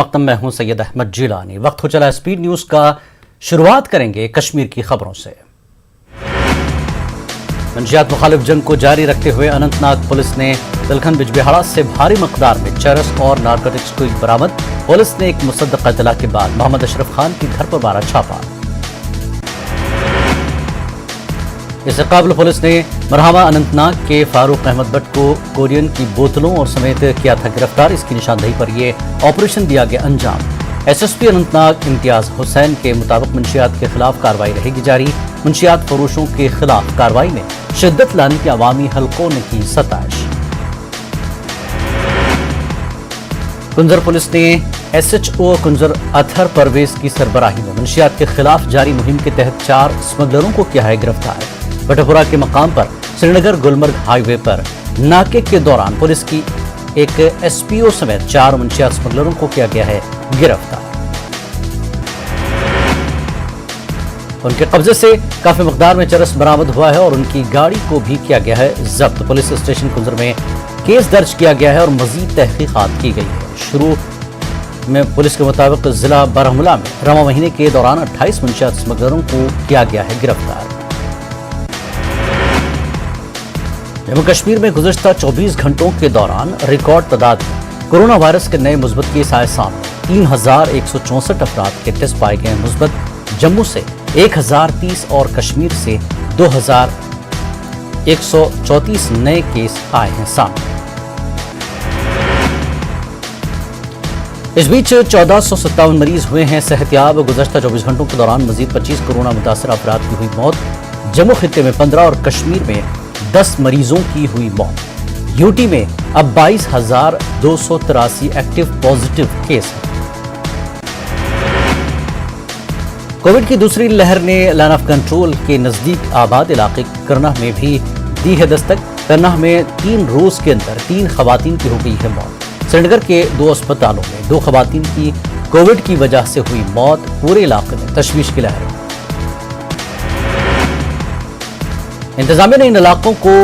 مقدم میں ہوں سید احمد جیلانی۔ وقت ہو چلا سپیڈ نیوز کا۔ شروعات کریں گے کشمیر کی خبروں سے۔ منشیات مخالف جنگ کو جاری رکھتے ہوئے اننت ناگ پولیس نے تلکھن بجبہاڑا سے بھاری مقدار میں چرس اور نارکوٹکس کو برآمد۔ پولیس نے ایک مصدقہ اطلاع کے بعد محمد اشرف خان کے گھر پر مارا چھاپا۔ اس سے قبل پولیس نے مرحبا اننت ناگ کے فاروق احمد بٹ کو کورین کی بوتلوں اور سمیت کیا تھا گرفتار۔ اس کی نشاندہی پر یہ آپریشن دیا گیا انجام۔ S S P Anant Nag امتیاز حسین کے مطابق منشیات کے خلاف کارروائی رہے گی جاری۔ منشیات فروشوں کے خلاف کارروائی میں شدت لانے کی عوامی حلقوں نے کی ستائش۔ کنزر پولیس نے ایس ایچ او کنزر اطہر پرویز کی سربراہی میں منشیات کے خلاف جاری مہم کے تحت 4 اسمگلروں کو کیا ہے گرفتار۔ بٹپورہ کے مقام پر سری نگر گلمرگ ہائی وے پر ناکے کے دوران پولیس کی ایک ایس پی او سمیت 4 منشیات اسمگلروں کو کیا گیا ہے گرفتار۔ ان کے قبضے سے کافی مقدار میں چرس برآمد ہوا ہے اور ان کی گاڑی کو بھی کیا گیا ہے ضبط۔ پولیس اسٹیشن کنزر میں کیس درج کیا گیا ہے اور مزید تحقیقات کی گئی ہے۔ شروع میں پولیس کے مطابق ضلع بارہمولہ میں رواں مہینے کے دوران 28 منشیات اسمگلروں کو کیا گیا ہے گرفتار۔ جموں کشمیر میں گزشتہ 24 گھنٹوں کے دوران ریکارڈ تعداد میں کورونا وائرس کے نئے مثبت کیس آئے سامنے۔ 3164 افراد کے ٹیسٹ پائے گئے مثبت۔ جموں سے 1030 اور کشمیر سے 2134 نئے کیس آئے ہیں سامنے۔ اس بیچ 1457 مریض ہوئے ہیں صحتیاب۔ گزشتہ 24 گھنٹوں کے دوران مزید 25 کورونا متاثر افراد کی ہوئی موت۔ جموں خطے میں 15 اور کشمیر میں 10 مریضوں کی ہوئی موت۔ یو ٹی میں اب 22,283 ایکٹیو پازیٹیو کیس ہیں۔ کووڈ کی دوسری لہر نے لائن آف کنٹرول کے نزدیک آباد علاقے کرنہ میں بھی دی ہے دستک۔ کرنہ میں 3 روز کے اندر 3 خواتین کی ہو گئی ہے موت۔ سری نگر کے 2 اسپتالوں میں 2 خواتین کی کووڈ کی وجہ سے ہوئی موت۔ پورے علاقے میں تشویش کی لہر۔ انتظامیہ نے ان علاقوں کو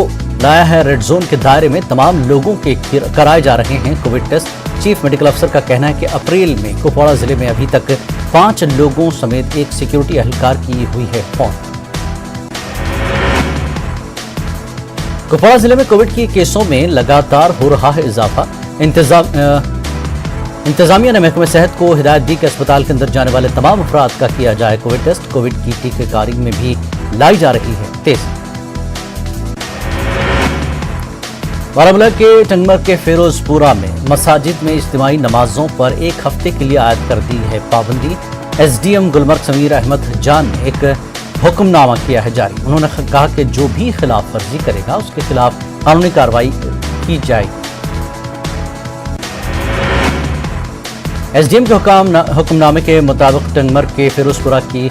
لایا ہے ریڈ زون کے دائرے میں۔ تمام لوگوں کے کرائے جا رہے ہیں کووڈ ٹیسٹ۔ چیف میڈیکل افسر کا کہنا ہے کہ اپریل میں کپواڑہ ضلع میں ابھی تک 5 لوگوں سمیت ایک سیکیورٹی اہلکار کی ہوئی ہے موت۔ کپواڑہ ضلع میں کووڈ کے کیسوں میں لگاتار ہو رہا ہے اضافہ۔ انتظامیہ نے محکمہ صحت کو ہدایت دی کہ اسپتال کے اندر جانے والے تمام افراد کا کیا جائے کووڈ ٹیسٹ۔ کووڈ کی ٹیکہ کاری میں بھی لائی جا رہی ہے تیزی۔ بارہمولہ کے ٹنگمرگ کے فیروز پورہ میں مساجد میں اجتماعی نمازوں پر 1 ہفتے کے لیے عائد کر دی ہے پابندی۔ S D M Gulmarg Sameer Ahmad Jan نے ایک حکم نامہ کیا ہے جاری۔ انہوں نے کہا کہ جو بھی خلاف ورزی کرے گا اس کے خلاف قانونی کارروائی کی جائے گی۔ ایس ڈی ایم کے حکم نامے کے مطابق ٹنگمرگ کے فیروز پورہ کی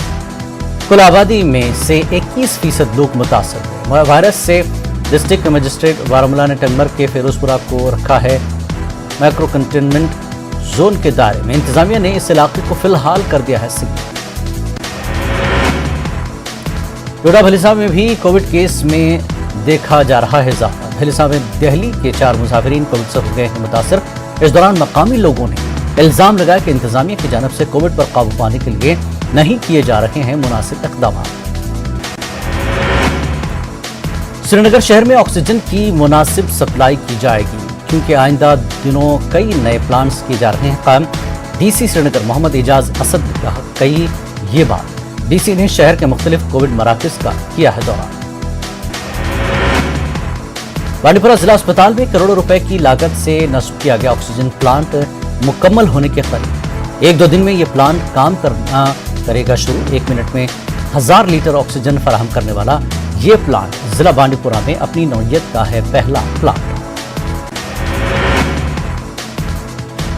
کل آبادی میں سے 21% لوگ متاثر ہوئے۔ وائرس سے ڈسٹرکٹ مجسٹریٹ بارہمولہ نے ٹنگمرگ کے فیروز پورہ کو رکھا ہے مائکرو کنٹینمنٹ زون کے دائرے میں۔ انتظامیہ نے اس علاقے کو فی الحال کر دیا ہے سیل۔ ڈوڈا بھلیسا میں بھی کووڈ کیس میں دیکھا جا رہا ہے اضافہ۔ بھلیسا میں دہلی کے 4 مسافرین کووڈ سے ہو گئے ہیں متاثر۔ اس دوران مقامی لوگوں نے الزام لگایا کہ انتظامیہ کی جانب سے کووڈ پر قابو پانے کے لیے نہیں کیے جا رہے ہیں مناسب اقدامات۔ سری نگر شہر میں آکسیجن کی مناسب سپلائی کی جائے گی کیونکہ آئندہ دنوں کئی نئے پلانٹس کیے جا رہے ہیں قائم۔ ڈی سی سری نگر محمد اعجاز اسد نے کہا یہ بات۔ ڈی سی نے شہر کے مختلف کووڈ مراکز کا کیا ہے دورہ۔ بانڈی پورہ ضلع اسپتال میں کروڑوں روپے کی لاگت سے نصب کیا گیا آکسیجن پلانٹ مکمل ہونے کے قریب۔ 1-2 دن میں یہ پلانٹ کام کرے گا شروع۔ 1 منٹ میں 1000 لیٹر آکسیجن فراہم کرنے والا یہ پلانٹ ضلع بانڈی پورہ میں اپنی نوعیت کا ہے پہلا پلانٹ۔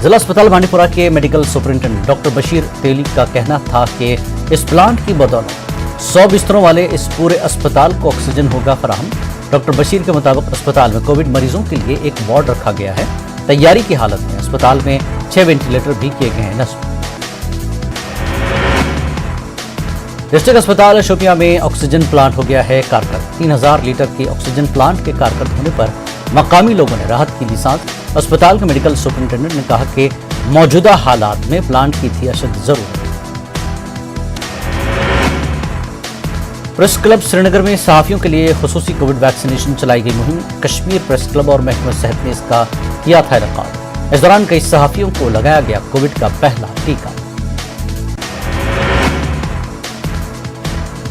ضلع اسپتال بانڈی پورہ کے میڈیکل سپرنٹینڈنٹ ڈاکٹر بشیر تیلی کا کہنا تھا کہ اس پلانٹ کی بدولت 100 بستروں والے اس پورے اسپتال کو آکسیجن ہوگا فراہم۔ ڈاکٹر بشیر کے مطابق اسپتال میں کووڈ مریضوں کے لیے ایک وارڈ رکھا گیا ہے۔ تیاری کی حالت میں اسپتال میں 6 وینٹیلیٹر بھی کیے گئے ہیں نصب۔ ڈسٹرکٹ اسپتال شوپیاں میں آکسیجن پلانٹ ہو گیا ہے کارکرد۔ 3000 لیٹر کے آکسیجن پلانٹ کے کارکرد ہونے پر مقامی لوگوں نے راحت کی لی سانس۔ اسپتال کے میڈیکل سپرنٹینڈنٹ نے کہا کہ موجودہ حالات میں پلانٹ کی تھی اشد ضرورت۔ پریس کلب سری نگر میں صحافیوں کے لیے خصوصی کووڈ ویکسینیشن چلائی گئی مہم، کشمیر پریس کلب اور محکمہ صحت نے اس کا کیا تھا انعقاد۔ اس دوران کئی صحافیوں کو لگایا گیا کووڈ کا پہلا ٹیکہ۔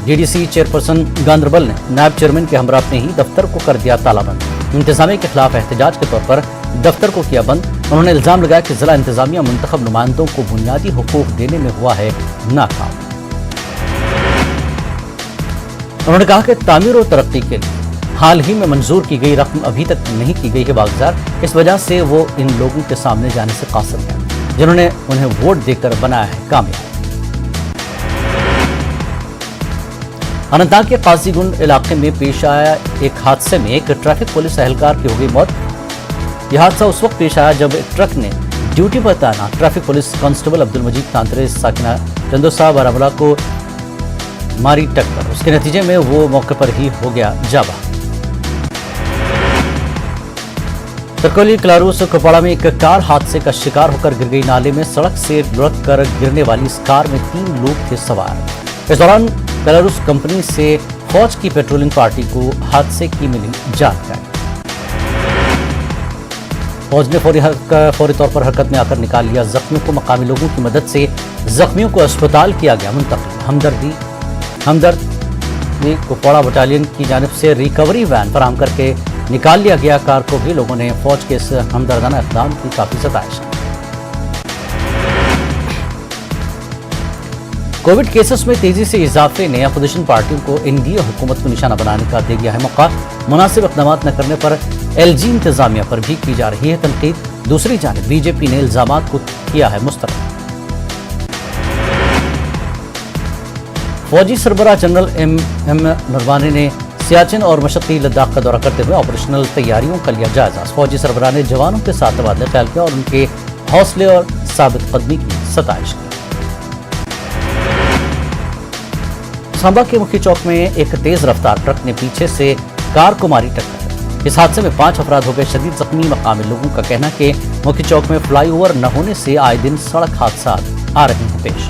D D C chairperson Ganderbal نے نائب چیئرمین کے ہمراہ اپنے ہی دفتر کو کر دیا تالا بند، انتظامیہ کے خلاف احتجاج کے طور پر دفتر کو کیا بند۔ انہوں نے الزام لگایا کہ ضلع انتظامیہ منتخب نمائندوں کو بنیادی حقوق دینے میں ہوا ہے ناکام۔ انہوں نے کہا کہ تعمیر و ترقی کے لیے حال ہی میں منظور کی گئی رقم ابھی تک نہیں کی گئی ہے واگزار، اس وجہ سے وہ ان لوگوں کے سامنے جانے سے قاصر ہیں جنہوں نے انہیں ووٹ دے کر بنایا ہے کامیاب۔ اننت ناگ کے قاضی گنڈ علاقے میں پیش آیا ایک حادثے میں ایک ٹریفک پولیس اہلکار کی ہو گئی موت۔ یہ حادثہ اس وقت پیش آیا جب ایک ٹرک نے ڈیوٹی پر تعینات traffic police constable Abdul Majeed تانترے ساکنہ چندوسا Baramulla کو ماری ٹکر، اس کے نتیجے میں وہ موقع پر ہی ہو گیا جاں بحق۔ ترکولی کلاروس کپواڑہ میں ایک کار حادثے کا شکار ہو کر گر گئی نالے میں، سڑک سے لڑک کر گرنے والی اس کار میں 3 لوگ تھے سوار۔ اس دوران کلاروس کمپنی سے فوج کی پیٹرولنگ پارٹی کو حادثے کی ملی جانکاری۔ فوج نے فوری طور پر حرکت میں آ کر نکال لیا زخمیوں کو، مقامی لوگوں کی مدد سے زخمیوں کو اسپتال کیا گیا منتقل۔ ہمدردی کپواڑہ بٹالین کی جانب سے ریکوری وین فراہم کر کے نکال لیا گیا کار کو بھی۔ لوگوں نے فوج کے اس ہمدردانہ اقدام کی کافی ستائش کی۔ کووڈ کیسز میں تیزی سے اضافے نے اپوزیشن پارٹیوں کو این ڈی اے حکومت کو نشانہ بنانے کا دے دیا ہے موقع، مناسب اقدامات نہ کرنے پر ایل جی انتظامیہ پر بھی کی جا رہی ہے تنقید۔ دوسری جانب بی جے پی نے الزامات کو کیا ہے مسترد۔ فوجی سربراہ جنرل ایم نروانے نے سیاچن اور مشرقی لداخ کا دورہ کرتے ہوئے آپریشنل تیاریوں کا لیا جائزہ۔ فوجی سربراہ نے جوانوں کے ساتھ تبادلہ خیال کیا اور ان کے حوصلے اور ثابت قدمی کی ستائش کی۔ سانبہ کے مکھی چوک میں ایک تیز رفتار ٹرک نے پیچھے سے کار کو ماری ٹکر۔ اس حادثے میں 5 افراد ہو گئے شدید زخمی۔ مقامی لوگوں کا کہنا کہ مکھی چوک میں فلائی اوور نہ ہونے سے آئے دن سڑک حادثات آ رہے ہیں پیش۔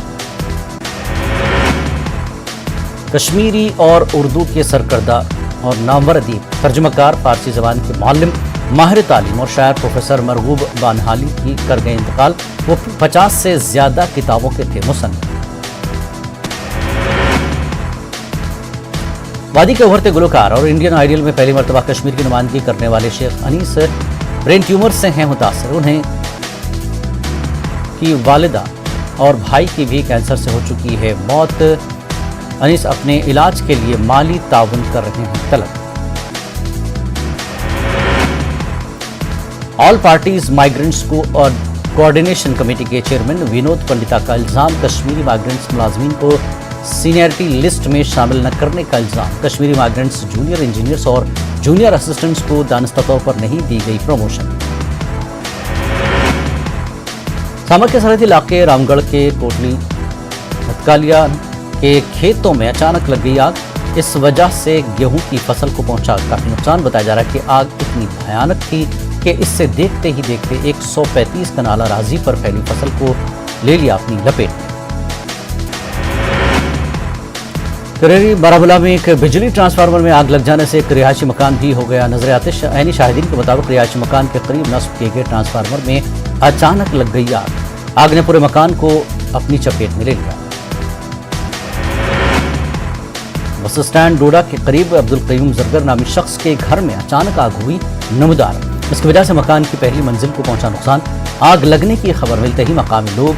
کشمیری اور اردو کے سرکردہ اور نامور ادیب، ترجمہ کار، فارسی زبان کے معلم، ماہر تعلیم اور شاعر پروفیسر مرغوب بانحالی کی کر گئے انتقال۔ وہ 50 سے زیادہ کتابوں کے تھے مصنف۔ وادی کے ابھرتے گلوکار اور انڈین آئیڈیل میں پہلی مرتبہ کشمیر کی نمائندگی کرنے والے شیخ انیس برین ٹیومر سے ہیں متاثر۔ انہیں کی والدہ اور بھائی کی بھی کینسر سے ہو چکی ہے موت۔ انیس اپنے علاج کے لیے مالی تعاون کر رہے ہیں طلب۔ All parties migrants coordination committee کے چیئرمین ونود پنڈتا کا الزام، کشمیری مائیگرنٹس ملازمین کو سینئرٹی لسٹ میں شامل نہ کرنے کا الزام۔ کشمیری مائیگرنٹس جونیئر انجینئرز اور جونیئر اسسٹنٹس کو دانستہ طور پر نہیں دی گئی پروموشن۔ سانبہ کے سرحدی علاقے رام گڑھ کے کوٹلی متکالیا کے کھیتوں میں اچانک لگ گئی آگ۔ اس وجہ سے گیہوں کی فصل کو پہنچا کافی نقصان۔ بتایا جا رہا ہے کہ آگ اتنی بھیانک تھی کہ اس سے دیکھتے ہی دیکھتے 135 کنال اراضی پر پھیلی فصل کو لے لیا اپنی لپیٹ میں۔ کریری بارہمولہ میں ایک بجلی ٹرانسفارمر میں آگ لگ جانے سے ایک رہائشی مکان بھی ہو گیا نظر آتش۔ عینی شاہدین کے مطابق رہائشی مکان کے قریب نصب کیے گئے ٹرانسفارمر میں اچانک لگ گئی آگ۔ آگ نے پورے مکان کو اپنی چپیٹ میں لے لیا۔ بس اسٹینڈ ڈوڈا کے قریب عبدالقیوم زرگر نامی شخص کے گھر میں اچانک آگ ہوئی نمودار۔ اس کی وجہ سے مکان کی پہلی منزل کو پہنچا نقصان۔ آگ لگنے کی خبر ملتے ہی مقامی لوگ،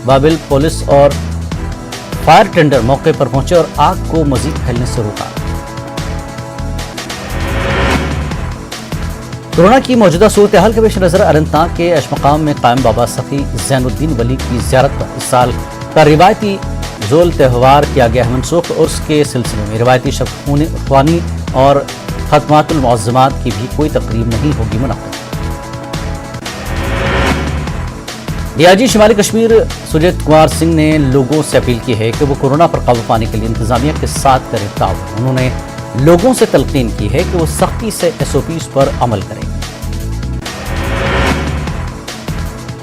بابل، پولیس اور فائر ٹینڈر موقع پر پہنچے اور آگ کو مزید پھیلنے سے روکا۔ کورونا کی موجودہ صورتحال کے پیش نظر اننت ناگ کے اشمقام میں قائم بابا سخی زین الدین ولی کی زیارت پر اس سال کا روایتی زول تہوار کیا گیا ہے منسوخ۔ عرس کے سلسلے میں روایتی شب خوانی اور ختمات المعظمات کی بھی کوئی تقریب نہیں ہوگی منعقد۔ ڈی آئی جی شمالی کشمیر سجیت کمار سنگھ نے لوگوں سے اپیل کی ہے کہ وہ کورونا پر قابو پانے کے لیے انتظامیہ کے ساتھ کریں تعاون۔ انہوں نے لوگوں سے تلقین کی ہے کہ وہ سختی سے SOPs پر عمل کریں۔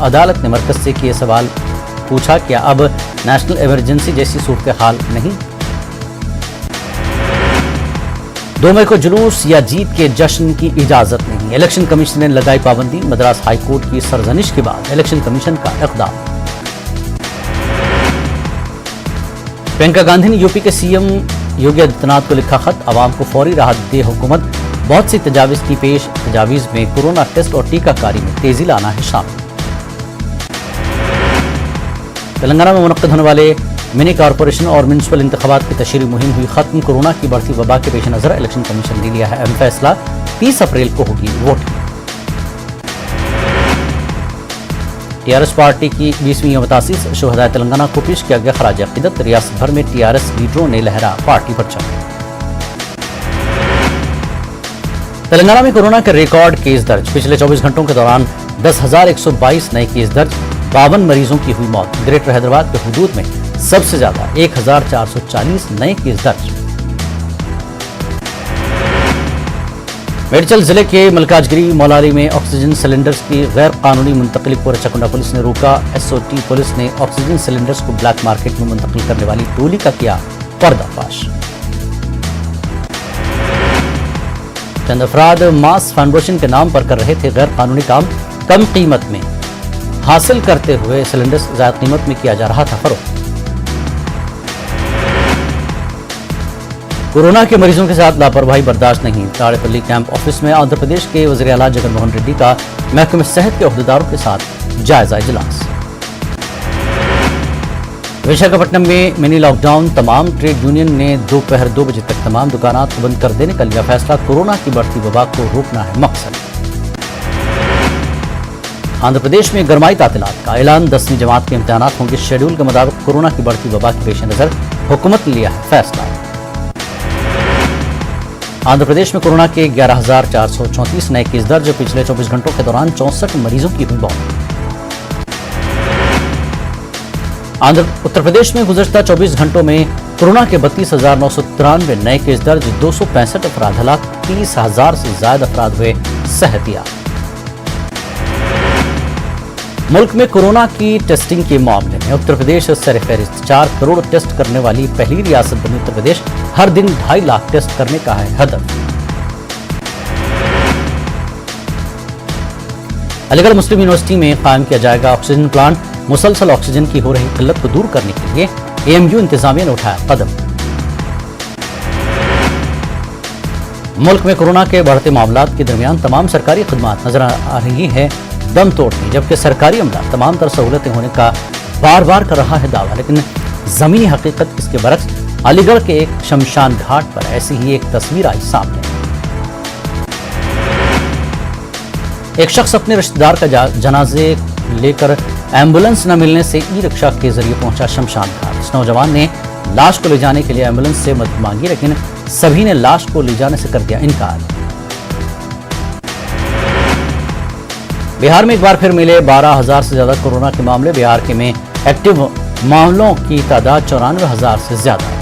عدالت نے مرکز سے کیے سوال, پوچھا کیا اب نیشنل ایمرجنسی جیسی صورتحال نہیں. 2 مئی کو جلوس یا جیت کے جشن کی اجازت نہیں. الیکشن کمیشن نے لگائی پابندی. مدراس ہائی کورٹ کی سرزنش کے بعد الیکشن کمیشن کا اقدام. پرینکا گاندھی نے یو پی کے سی ایم یوگی آدتیہ ناتھ کو لکھا خط. عوام کو فوری راحت دے حکومت. بہت سی تجاویز کی پیش. تجاویز میں کورونا ٹیسٹ اور ٹیکہ کاری میں تیزی لانا ہے شامل. تلنگانہ میں منعقد ہونے والے منی کارپوریشن اور میونسپل انتخابات کی تشہیری مہم ہوئی ختم. کورونا کی بڑھتی وبا کے پیش نظر الیکشن کمیشن نے لیا ہے اہم فیصلہ. 30 اپریل کو ہوگی voting. T R S party کی 20ویں یوم تاسیس. شہدائے تلنگانہ کو پیش کیا گیا خراج عقیدت. ریاست بھر میں ٹی آر ایس لیڈروں نے لہرا پارٹی پرچم. تلنگانہ میں کورونا کے ریکارڈ کیس درج. پچھلے 24 گھنٹوں کے دوران 10,122 نئے کیس درج. 52 مریضوں کی ہوئی موت. گریٹر حیدرآباد کے حدود میں سب سے زیادہ 1,440 نئے کیس درج. میڈیچل ضلع کے ملکاج گری مولاری میں آکسیجن سلنڈرز کی غیر قانونی منتقلی کو رچکنڈا پولیس نے روکا. ایس او ٹی پولیس نے آکسیجن سلنڈرز کو بلیک مارکیٹ میں منتقل کرنے والی ٹولی کا کیا پردہ فاش. چند افراد ماس فاؤنڈیشن کے نام پر کر رہے تھے غیر قانونی کام. کم قیمت میں حاصل کرتے ہوئے سلنڈرز زائد قیمت میں کیا جا رہا تھا فروخت. کورونا کے مریضوں کے ساتھ لاپرواہی برداشت نہیں. تاڑے پلی کیمپ آفس میں آندھرا پردیش کے وزیر اعلیٰ جگن موہن ریڈی کا محکمہ صحت کے عہدیداروں کے ساتھ جائزہ اجلاس. وشاکھاپٹنم میں منی لاک ڈاؤن. تمام ٹریڈ یونین نے دوپہر 2 بجے تک تمام دکانات کو بند کر دینے کا لیا فیصلہ. کورونا کی بڑھتی وبا کو روکنا ہے مقصد. آندھرا پردیش میں گرمائی تعطیلات کا اعلان. 10ویں جماعت کے امتحانات ہوں گے شیڈول کے مطابق. کورونا کی بڑھتی وبا کے پیش نظر حکومت نے لیا ہے فیصلہ. آندھرا پردیش میں کورونا کے 11,434 نئے کیس درج. پچھلے 24 گھنٹوں کے دوران 64 مریضوں کی ہوئی موت. اتر پردیش میں گزشتہ 24 گھنٹوں میں کورونا کے 32,993 نئے کیس درج. 265 افراد ہلاک. 30,000 سے زائد افراد ہوئے صحت یاب. ملک میں کورونا کی ٹیسٹنگ کے معاملے میں اتر پردیش سر فہرست. 4 کروڑ ٹیسٹ کرنے والی پہلی ریاست بنی اتر پردیش. ہر دن 2.5 لاکھ ٹیسٹ کرنے کا ہے ہدف. علی گڑھ مسلم یونیورسٹی میں قائم کیا جائے گا آکسیجن پلانٹ. مسلسل آکسیجن کی ہو رہی قلت کو دور کرنے کے لیے اے ایم یو انتظامیہ نے اٹھایا قدم. ملک میں کورونا کے بڑھتے معاملات کے درمیان تمام سرکاری خدمات نظر آ رہی ہیں دم توڑتی. جبکہ سرکاری عملہ تمام تر سہولتیں ہونے کا بار بار کر رہا ہے دعویٰ. لیکن زمینی حقیقت اس کے برعکس. علی گڑھ کے ایک شمشان گھاٹ پر ایسی ہی ایک تصویر آئی سامنے. ایک شخص اپنے رشتہ دار کا جنازے لے کر ایمبولنس نہ ملنے سے ای رکشا کے ذریعے پہنچا شمشان گھاٹ. اس نوجوان نے لاش کو لے جانے کے لیے ایمبولنس سے مدد مانگی لیکن سبھی نے لاش کو لے جانے سے کر دیا انکار. بہار میں ایک بار پھر ملے 12,000 سے زیادہ کورونا کے معاملے. بہار کے میں ایکٹیو معاملوں کی تعداد 94,000 سے زیادہ.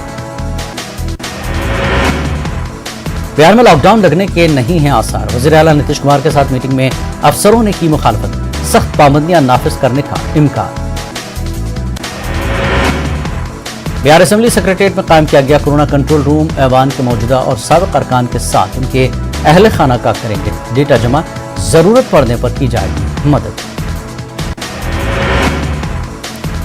بہار میں لاک ڈاؤن لگنے کے نہیں ہیں آثار. وزیر اعلیٰ نتیش کمار کے ساتھ میٹنگ میں افسروں نے کی مخالفت. سخت پابندیاں نافذ کرنے کا امکان. بہار اسمبلی سیکریٹریٹ میں قائم کیا گیا کورونا کنٹرول روم. ایوان کے موجودہ اور سابق ارکان کے ساتھ ان کے اہل خانہ کا کریں گے ڈیٹا جمع. ضرورت پڑنے پر کی جائے گی مدد.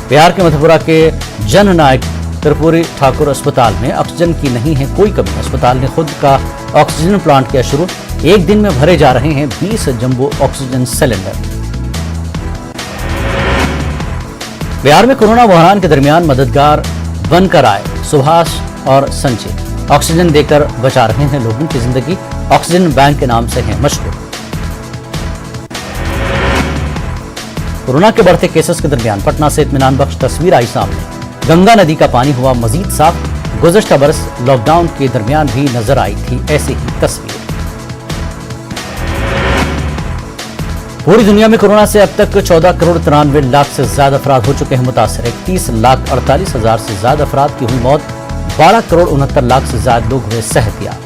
بہار کے مدھے کے جن نائک کرپوری ٹھاکر اسپتال میں آکسیجن کی نہیں ہے کوئی کمی. اسپتال نے خود کا آکسیجن پلانٹ کیا شروع. ایک دن میں بھرے جا رہے ہیں 20 جمبو آکسیجن سلنڈر. بہار میں کورونا بحران کے درمیان مددگار بن کر آئے سبھاش اور سنجے. آکسیجن دے کر بچا رہے ہیں لوگوں کی زندگی. آکسیجن بینک کے نام سے ہیں مشہور. کورونا کے بڑھتے کیسز کے درمیان پٹنہ سے اطمینان بخش تصویر آئی سامنے. گنگا ندی کا پانی ہوا مزید صاف. گزشتہ برس لاک ڈاؤن کے درمیان بھی نظر آئی تھی ایسی ہی تصویر. پوری دنیا میں کورونا سے اب تک 14 کروڑ 93 لاکھ سے زیادہ افراد ہو چکے ہیں متاثر. 31,48,000 سے زیادہ افراد کی ہوئی موت. 12 کروڑ 69 لاکھ سے زیادہ لوگ ہوئے صحت یاب.